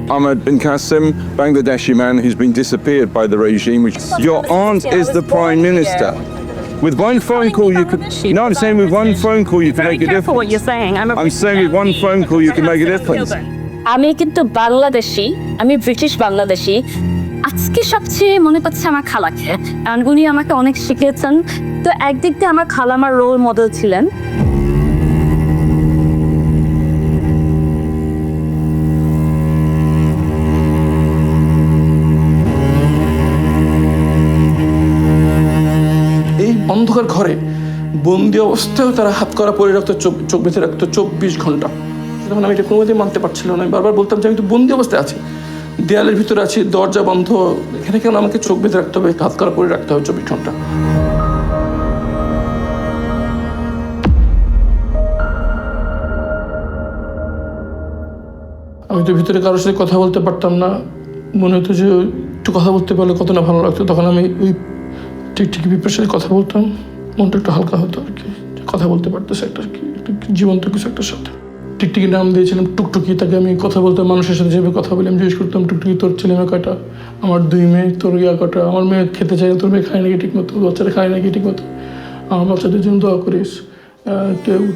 Ahmed bin Qasim, Bangladeshi man who's been disappeared by the regime. Your aunt is the Prime Minister. With one phone call you could... No, I'm saying with one phone call you can make a difference. What you're saying. I'm saying with one phone call you can make a difference. আমি কিন্তু বাংলাদেশি, আমি British Bangladeshi. আজকে সবচেয়ে মনে পড়ছে আমার খালাকে, কারণ উনি আমাকে অনেক শিখিয়েছেন। তো একদিক দিয়ে আমার খালা আমার রোল মডেল ছিলেন। এই অন্ধকার ঘরে বন্দি অবস্থায় তারা হাত করা পরে রাখতো, চোখ বেঁধে রাখতো 24 ঘন্টা। তখন আমি এটা কোনোমতেই মানতে পারছিলাম না। আমি বারবার বলতাম যে আমি তো বন্দি অবস্থায় আছি, দেয়ালের ভিতরে আছি, দরজা বন্ধ, এখানে কেন আমাকে চোখ বেঁধে রাখতে হবে, হাত করা পরে রাখতে হবে 24 ঘন্টা। আমি তো ভিতরে কারোর সাথে কথা বলতে পারতাম না। মনে হতো যে একটু কথা বলতে পারলে কত না ভালো লাগতো। তখন আমি ওই টিকটিকি পিঁপড়ার সাথে কথা বলতাম, মনটা একটু হালকা হতো আর কি, কথা বলতে পারতেছে একটা জীবন্ত কিছু একটা সাথে। টিকটিকি নাম দিয়েছিলাম টুকটুকি, তাকে আমি কথা বলতাম মানুষের সাথে যেভাবে কথা বলি। আমি জিজ্ঞেস করতাম, টুকটুকি তোর ছেলে মেয়ে কয়টা? আমার 2 মেয়ে। তোর ইয়া কটা? আমার মেয়ে খেতে চাই, তোর মেয়ে খায় নাকি ঠিক মতো? বাচ্চারা খায় নাকি ঠিক মতো? আমার বাচ্চাদের জন্য দোয়া করিস।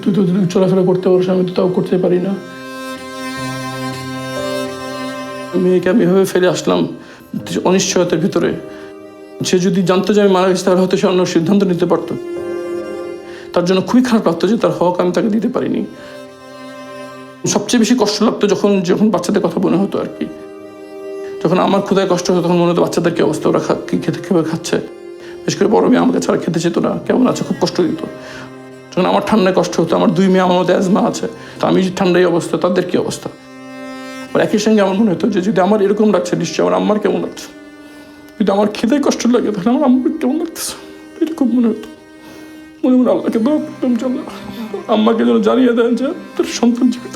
তুই তো চলাফেরা করতে পারিস, আমি তো তাও করতে পারি না। মেয়েকে আমি এভাবে ফেলে আসলাম অনিশ্চয়তার ভিতরে। সে যদি জানতো যে আমি মারা গেছি তাহলে হয়তো সে অন্য সিদ্ধান্ত নিতে পারতো। তার জন্য খুবই খারাপ লাগতো যে তার হক আমি তাকে দিতে পারিনি। সবচেয়ে বেশি কষ্ট লাগতো যখন বাচ্চাদের কথা মনে হতো আর কি। যখন আমার ক্ষুধায় কষ্ট হতো তখন মনে হতো বাচ্চাদের কি অবস্থা, ওরা কি খেতে খেয়ে খাচ্ছে। বিশেষ করে বড় মেয়ে আমাকে ছাড়া খেতে চেত না, কেমন আছে, খুব কষ্ট দিত। যখন আমার ঠান্ডায় কষ্ট হতো, আমার 2 মেয়ে আমার মধ্যে অ্যাজমা আছে, তো আমি ঠান্ডায় অবস্থা, তাদের কি অবস্থা। একই সঙ্গে আমার মনে হতো যে যদি আমার এরকম লাগছে নিশ্চয়ই আমার আম্মার কেমন লাগছে। যদি আমার খেতে কষ্ট লাগে তাহলে আমার আম্মার কেমন লাগতেছে, এটা খুব মনে হতো। মনে মনে আল্লাহকে দোয়া করতাম যে আম্মাকে যেন জানিয়ে দেন যে তার সন্তান জীবিত।